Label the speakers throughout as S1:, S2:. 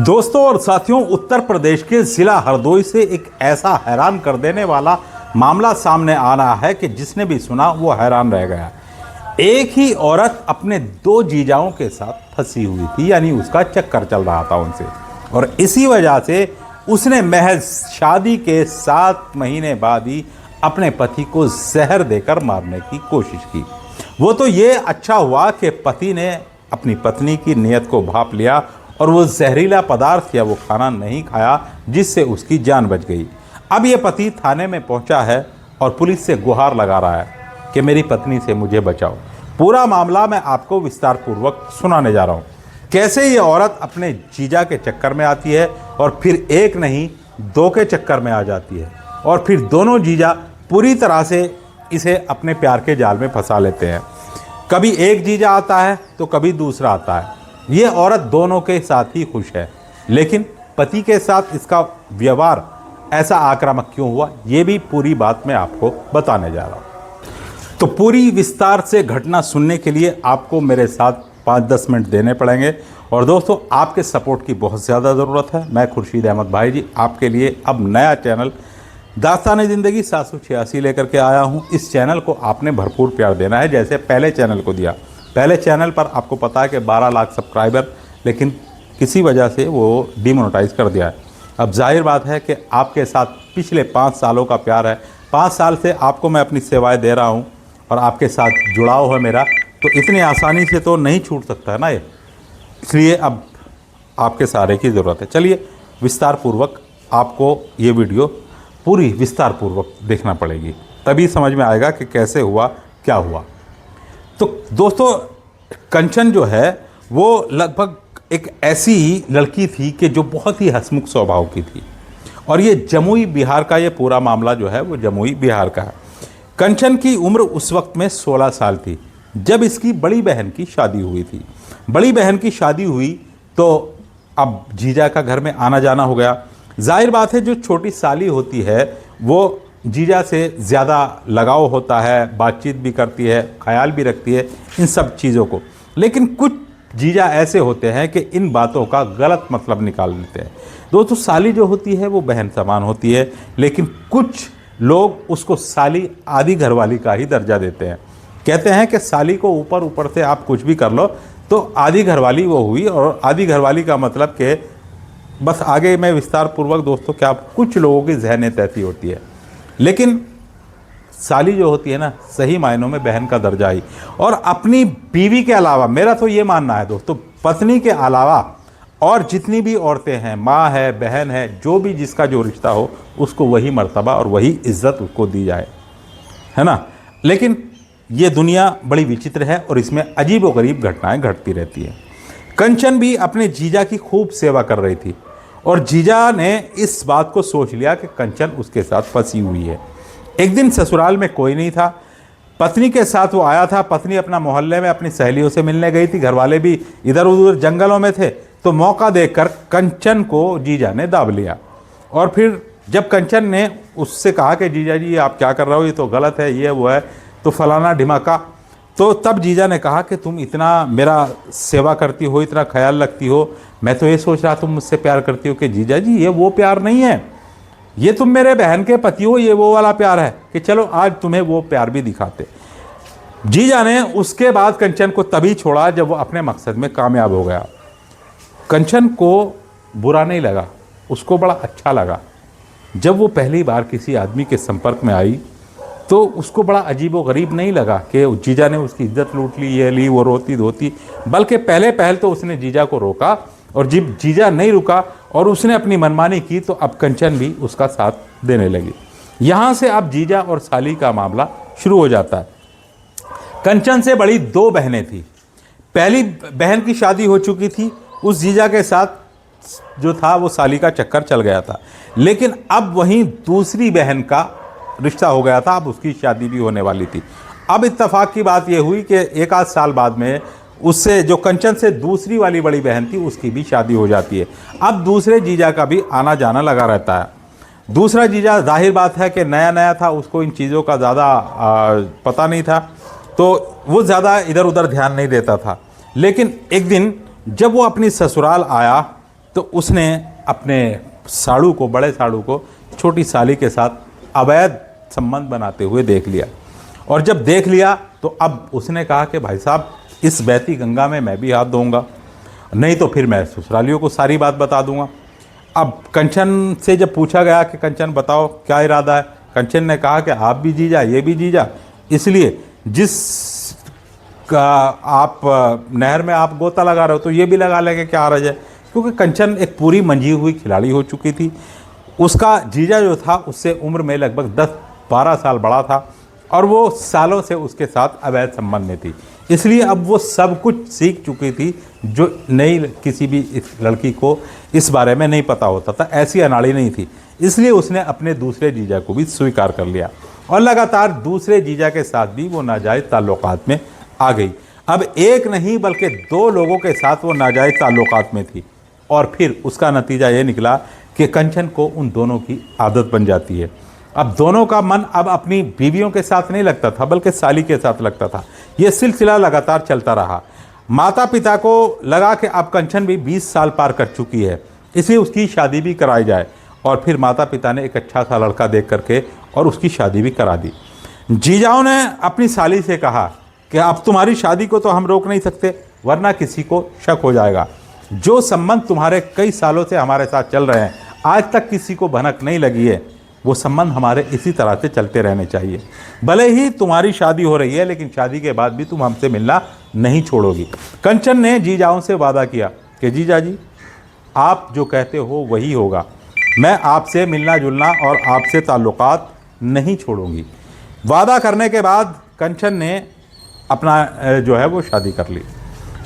S1: दोस्तों और साथियों, उत्तर प्रदेश के जिला हरदोई से एक ऐसा हैरान कर देने वाला मामला सामने आ रहा है कि जिसने भी सुना वो हैरान रह गया। एक ही औरत अपने दो जीजाओं के साथ फंसी हुई थी, यानी उसका चक्कर चल रहा था उनसे, और इसी वजह से उसने महज शादी के 7 महीने बाद ही अपने पति को जहर देकर मारने की कोशिश की। वो तो ये अच्छा हुआ कि पति ने अपनी पत्नी की नीयत को भांप लिया और वो जहरीला पदार्थ या वो खाना नहीं खाया, जिससे उसकी जान बच गई। अब ये पति थाने में पहुंचा है और पुलिस से गुहार लगा रहा है कि मेरी पत्नी से मुझे बचाओ। पूरा मामला मैं आपको विस्तार पूर्वक सुनाने जा रहा हूँ। कैसे ये औरत अपने जीजा के चक्कर में आती है और फिर एक नहीं 2 के चक्कर में आ जाती है, और फिर दोनों जीजा पूरी तरह से इसे अपने प्यार के जाल में फंसा लेते हैं। कभी एक जीजा आता है तो कभी दूसरा आता है। ये औरत दोनों के साथ ही खुश है, लेकिन पति के साथ इसका व्यवहार ऐसा आक्रामक क्यों हुआ, ये भी पूरी बात मैं आपको बताने जा रहा हूँ। तो पूरी विस्तार से घटना सुनने के लिए आपको मेरे साथ 5-10 मिनट देने पड़ेंगे। और दोस्तों, आपके सपोर्ट की बहुत ज़्यादा ज़रूरत है। मैं खुर्शीद अहमद भाई जी आपके लिए अब नया चैनल दास्तान ज़िंदगी 786 लेकर के आया हूँ। इस चैनल को आपने भरपूर प्यार देना है, जैसे पहले चैनल को दिया। पहले चैनल पर आपको पता है कि 12 लाख सब्सक्राइबर, लेकिन किसी वजह से वो डिमोनेटाइज कर दिया है। अब जाहिर बात है कि आपके साथ पिछले 5 सालों का प्यार है। 5 साल से आपको मैं अपनी सेवाएं दे रहा हूं और आपके साथ जुड़ाव है मेरा, तो इतनी आसानी से तो नहीं छूट सकता है ना ये। इसलिए अब आपके सहारे की ज़रूरत है। चलिए विस्तार पूर्वक आपको ये वीडियो पूरी विस्तार पूर्वक देखना पड़ेगी, तभी समझ में आएगा कि कैसे हुआ, क्या हुआ। तो दोस्तों, कंचन जो है वो लगभग एक ऐसी लड़की थी कि जो बहुत ही हंसमुख स्वभाव की थी, और ये जमुई बिहार का ये पूरा मामला जो है वो जमुई बिहार का है। कंचन की उम्र उस वक्त में 16 साल थी जब इसकी बड़ी बहन की शादी हुई थी। बड़ी बहन की शादी हुई तो अब जीजा का घर में आना जाना हो गया। जाहिर बात है, जो छोटी साली होती है वो जीजा से ज़्यादा लगाव होता है, बातचीत भी करती है, ख्याल भी रखती है इन सब चीज़ों को। लेकिन कुछ जीजा ऐसे होते हैं कि इन बातों का गलत मतलब निकाल लेते हैं। दोस्तों, साली जो होती है वो बहन समान होती है, लेकिन कुछ लोग उसको साली आधी घरवाली का ही दर्जा देते हैं। कहते हैं कि साली को ऊपर ऊपर से आप कुछ भी कर लो तो आधी घरवाली वो हुई, और आधी घरवाली का मतलब कि बस आगे मैं विस्तार पूर्वक दोस्तों क्या कुछ लोगों की ज़हनियत ऐसी होती है। लेकिन साली जो होती है ना, सही मायनों में बहन का दर्जा ही, और अपनी बीवी के अलावा, मेरा तो ये मानना है दोस्तों, पत्नी के अलावा और जितनी भी औरतें हैं, माँ है, बहन है, जो भी जिसका जो रिश्ता हो, उसको वही मर्तबा और वही इज्जत उसको दी जाए, है ना। लेकिन ये दुनिया बड़ी विचित्र है और इसमें अजीब व गरीब घटनाएं घटती रहती है। कंचन भी अपने जीजा की खूब सेवा कर रही थी, और जीजा ने इस बात को सोच लिया कि कंचन उसके साथ फंसी हुई है। एक दिन ससुराल में कोई नहीं था, पत्नी के साथ वो आया था। पत्नी अपना मोहल्ले में अपनी सहेलियों से मिलने गई थी, घरवाले भी इधर उधर जंगलों में थे, तो मौका देखकर कंचन को जीजा ने दाब लिया। और फिर जब कंचन ने उससे कहा कि जीजा जी आप क्या कर रहे हो, ये तो गलत है, ये वो है, तो फलाना ढिमाका, तो तब जीजा ने कहा कि तुम इतना मेरा सेवा करती हो, इतना ख्याल रखती हो, मैं तो ये सोच रहा तुम मुझसे प्यार करती हो। कि जीजा जी ये वो प्यार नहीं है, ये तुम मेरे बहन के पति हो, ये वो वाला प्यार है कि चलो आज तुम्हें वो प्यार भी दिखाते। जीजा ने उसके बाद कंचन को तभी छोड़ा जब वो अपने मकसद में कामयाब हो गया। कंचन को बुरा नहीं लगा, उसको बड़ा अच्छा लगा। जब वो पहली बार किसी आदमी के संपर्क में आई तो उसको बड़ा अजीब व गरीब नहीं लगा कि जीजा ने उसकी इज्जत लूट ली, ये ली, वो रोती धोती, बल्कि पहल तो उसने जीजा को रोका, और जब जीजा नहीं रुका और उसने अपनी मनमानी की तो अब कंचन भी उसका साथ देने लगी। यहाँ से अब जीजा और साली का मामला शुरू हो जाता है। कंचन से बड़ी 2 बहनें थी। पहली बहन की शादी हो चुकी थी, उस जीजा के साथ जो था वो साली का चक्कर चल गया था, लेकिन अब वहीं दूसरी बहन का रिश्ता हो गया था, अब उसकी शादी भी होने वाली थी। अब इत्तेफाक की बात यह हुई कि 1 आध साल बाद में उससे जो कंचन से दूसरी वाली बड़ी बहन थी उसकी भी शादी हो जाती है। अब दूसरे जीजा का भी आना जाना लगा रहता है। दूसरा जीजा, जाहिर बात है कि नया नया था, उसको इन चीज़ों का ज़्यादा पता नहीं था, तो वो ज़्यादा इधर उधर ध्यान नहीं देता था। लेकिन एक दिन जब वो अपनी ससुराल आया तो उसने अपने साड़ू को, बड़े साड़ू को, छोटी साली के साथ अवैध संबंध बनाते हुए देख लिया। और जब देख लिया तो अब उसने कहा कि भाई साहब, इस बहती गंगा में मैं भी हाथ धोऊंगा, नहीं तो फिर मैं ससुरालियों को सारी बात बता दूंगा। अब कंचन से जब पूछा गया कि कंचन बताओ क्या इरादा है, कंचन ने कहा कि आप भी जीजा, ये भी जीजा, इसलिए जिस का आप नहर में आप गोता लगा रहे हो तो ये भी लगा लेंगे, क्या हर्ज है। क्योंकि कंचन एक पूरी मंझी हुई खिलाड़ी हो चुकी थी। उसका जीजा जो था उससे उम्र में लगभग 10-12 साल बड़ा था और वो सालों से उसके साथ अवैध संबंध में थी, इसलिए अब वो सब कुछ सीख चुकी थी जो नई किसी भी इस लड़की को इस बारे में नहीं पता होता था। ऐसी अनाड़ी नहीं थी, इसलिए उसने अपने दूसरे जीजा को भी स्वीकार कर लिया और लगातार दूसरे जीजा के साथ भी वो नाजायज़ ताल्लुकात में आ गई। अब एक नहीं बल्कि 2 लोगों के साथ वो नाजायज़ ताल्लुकात में थी और फिर उसका नतीजा ये निकला कि कंचन को उन दोनों की आदत बन जाती है। अब दोनों का मन अब अपनी बीवियों के साथ नहीं लगता था बल्कि साली के साथ लगता था। ये सिलसिला लगातार चलता रहा। माता पिता को लगा कि अब कंचन भी 20 साल पार कर चुकी है, इसलिए उसकी शादी भी कराई जाए। और फिर माता पिता ने एक अच्छा सा लड़का देख करके और उसकी शादी भी करा दी। जीजाओं ने अपनी साली से कहा कि अब तुम्हारी शादी को तो हम रोक नहीं सकते, वरना किसी को शक हो जाएगा। जो संबंध तुम्हारे कई सालों से हमारे साथ चल रहे हैं, आज तक किसी को भनक नहीं लगी है, वो संबंध हमारे इसी तरह से चलते रहने चाहिए। भले ही तुम्हारी शादी हो रही है, लेकिन शादी के बाद भी तुम हमसे मिलना नहीं छोड़ोगी। कंचन ने जीजाओं से वादा किया कि जीजा जी, आप जो कहते हो वही होगा, मैं आपसे मिलना जुलना और आपसे ताल्लुकात नहीं छोड़ूंगी। वादा करने के बाद कंचन ने अपना जो है वो शादी कर ली।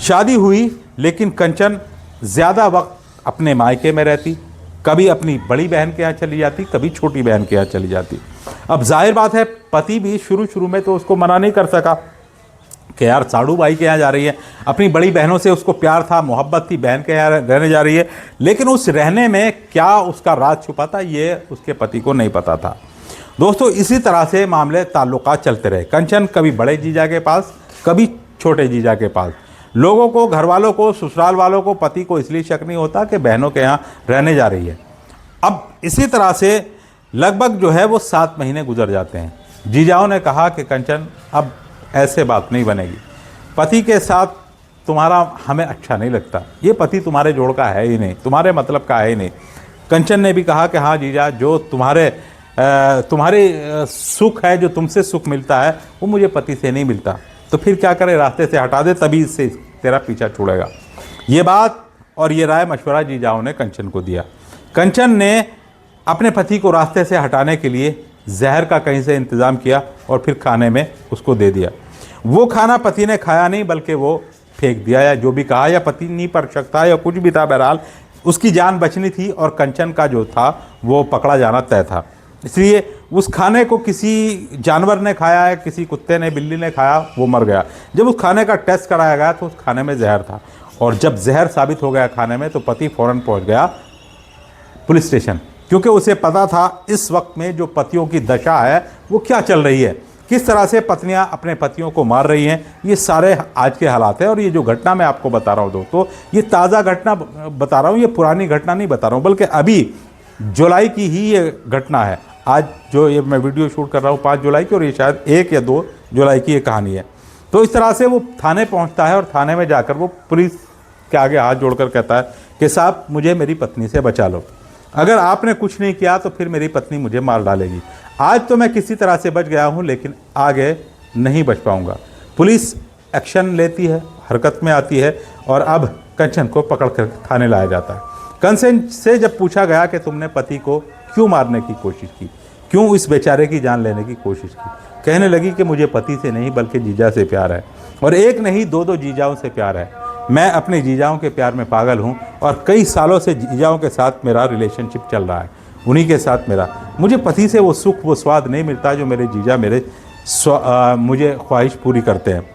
S1: शादी हुई, लेकिन कंचन ज़्यादा वक्त अपने मायके में रहती, कभी अपनी बड़ी बहन के यहाँ चली जाती, कभी छोटी बहन के यहाँ चली जाती। अब जाहिर बात है, पति भी शुरू में तो उसको मना नहीं कर सका कि यार साड़ू भाई के यहाँ जा रही है। अपनी बड़ी बहनों से उसको प्यार था, मोहब्बत थी, बहन के यहाँ रहने जा रही है, लेकिन उस रहने में क्या उसका राज छुपा था ये उसके पति को नहीं पता था। दोस्तों, इसी तरह से मामले ताल्लुकात चलते रहे। कंचन कभी बड़े जीजा के पास, कभी छोटे जीजा के पास। लोगों को, घर वालों को, ससुराल वालों को, पति को इसलिए शक नहीं होता कि बहनों के यहाँ रहने जा रही है। अब इसी तरह से लगभग जो है वो 7 महीने गुजर जाते हैं। जीजाओं ने कहा कि कंचन, अब ऐसे बात नहीं बनेगी, पति के साथ तुम्हारा हमें अच्छा नहीं लगता, ये पति तुम्हारे जोड़ का है ही नहीं, तुम्हारे मतलब का है ही नहीं। कंचन ने भी कहा कि हाँ जीजा, जो तुम्हारे सुख है, जो तुमसे सुख मिलता है, वो मुझे पति से नहीं मिलता, तो फिर क्या करे, रास्ते से हटा दे, तभी इससे तेरा पीछा छूटेगा। ये बात और ये राय मशवरा जीजाओं ने कंचन को दिया। कंचन ने अपने पति को रास्ते से हटाने के लिए जहर का कहीं से इंतज़ाम किया और फिर खाने में उसको दे दिया। वो खाना पति ने खाया नहीं, बल्कि वो फेंक दिया, या जो भी कहा, या पति नहीं पर शक था या कुछ भी था, बहरहाल उसकी जान बचनी थी और कंचन का जो था वो पकड़ा जाना तय था। इसलिए उस खाने को किसी जानवर ने खाया है, किसी कुत्ते ने, बिल्ली ने खाया, वो मर गया। जब उस खाने का टेस्ट कराया गया तो उस खाने में जहर था, और जब जहर साबित हो गया खाने में, तो पति फ़ौरन पहुंच गया पुलिस स्टेशन, क्योंकि उसे पता था इस वक्त में जो पतियों की दशा है वो क्या चल रही है, किस तरह से पत्नियां अपने पतियों को मार रही हैं। ये सारे आज के हालात हैं। और ये जो घटना मैं आपको बता रहा हूँ दोस्तों, ये ताज़ा घटना बता रहा हूँ, ये पुरानी घटना नहीं बता रहा हूँ, बल्कि अभी जुलाई की ही ये घटना है। आज जो ये मैं वीडियो शूट कर रहा हूँ 5 जुलाई की, और ये शायद 1 या 2 जुलाई की ये कहानी है। तो इस तरह से वो थाने पहुँचता है और थाने में जाकर वो पुलिस के आगे हाथ जोड़कर कहता है कि साहब, मुझे मेरी पत्नी से बचा लो, अगर आपने कुछ नहीं किया तो फिर मेरी पत्नी मुझे मार डालेगी। आज तो मैं किसी तरह से बच गया हूँ, लेकिन आगे नहीं बच पाऊँगा। पुलिस एक्शन लेती है, हरकत में आती है, और अब कंचन को पकड़ कर थाने लाया जाता है। कंचन से जब पूछा गया कि तुमने पति को क्यों मारने की कोशिश की, क्यों इस बेचारे की जान लेने की कोशिश की, कहने लगी कि मुझे पति से नहीं बल्कि जीजा से प्यार है, और एक नहीं 2-2 जीजाओं से प्यार है। मैं अपने जीजाओं के प्यार में पागल हूँ, और कई सालों से जीजाओं के साथ मेरा रिलेशनशिप चल रहा है, उन्हीं के साथ मुझे पति से वो सुख, वो स्वाद नहीं मिलता जो मेरे जीजा मुझे ख्वाहिश पूरी करते हैं।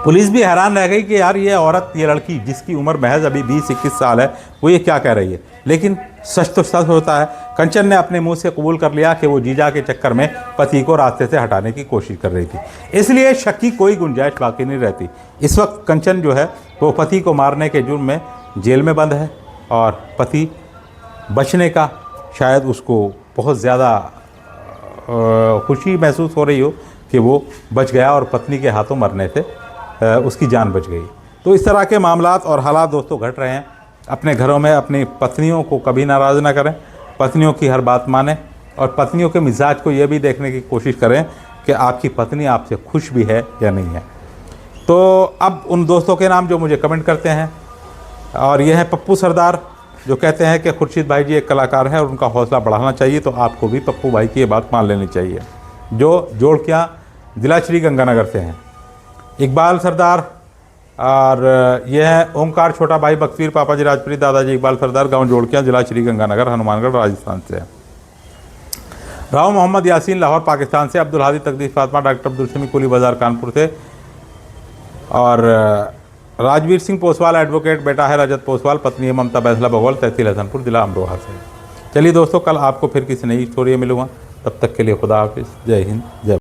S1: पुलिस भी हैरान रह गई कि यार ये औरत, ये लड़की जिसकी उम्र महज अभी 20-21 साल है, वो ये क्या कह रही है। लेकिन सच तो सच होता है। कंचन ने अपने मुंह से कबूल कर लिया कि वो जीजा के चक्कर में पति को रास्ते से हटाने की कोशिश कर रही थी, इसलिए शक की कोई गुंजाइश बाकी नहीं रहती। इस वक्त कंचन जो है वो पति को मारने के जुर्म में जेल में बंद है। और पति बचने का शायद उसको बहुत ज़्यादा खुशी महसूस हो रही हो कि वो बच गया और पत्नी के हाथों मरने से उसकी जान बच गई। तो इस तरह के मामलात और हालात दोस्तों घट रहे हैं। अपने घरों में अपनी पत्नियों को कभी नाराज़ ना करें, पत्नियों की हर बात मानें और पत्नियों के मिजाज को ये भी देखने की कोशिश करें कि आपकी पत्नी आपसे खुश भी है या नहीं है। तो अब उन दोस्तों के नाम जो मुझे कमेंट करते हैं, और ये हैं पप्पू सरदार, जो कहते हैं कि खुर्शीद भाई जी एक कलाकार हैं और उनका हौसला बढ़ाना चाहिए, तो आपको भी पप्पू भाई की ये बात मान लेनी चाहिए, जो जोड़किया जिला श्री गंगानगर से हैं। इकबाल सरदार, और यह है ओमकार छोटा भाई बख्तीर पापा जी राजप्रीत दादाजी इकबाल सरदार, गांव जोड़किया जिला श्री गंगानगर हनुमानगढ़ राजस्थान से है। राव मोहम्मद यासीन लाहौर पाकिस्तान से, अब्दुल हादी तकदीस फातिमा डॉक्टर अब्दुल समी कुली बाज़ार कानपुर से, और राजवीर सिंह पोसवाल एडवोकेट, बेटा है रजत पोसवाल, पत्नी है ममता बैसला बघौल, तहसील हसनपुर जिला अमरोहा से। चलिए दोस्तों, कल आपको फिर किसी नई स्टोरी में मिलूँगा, तब तक के लिए खुदा हाफिज़, जय हिंद, जय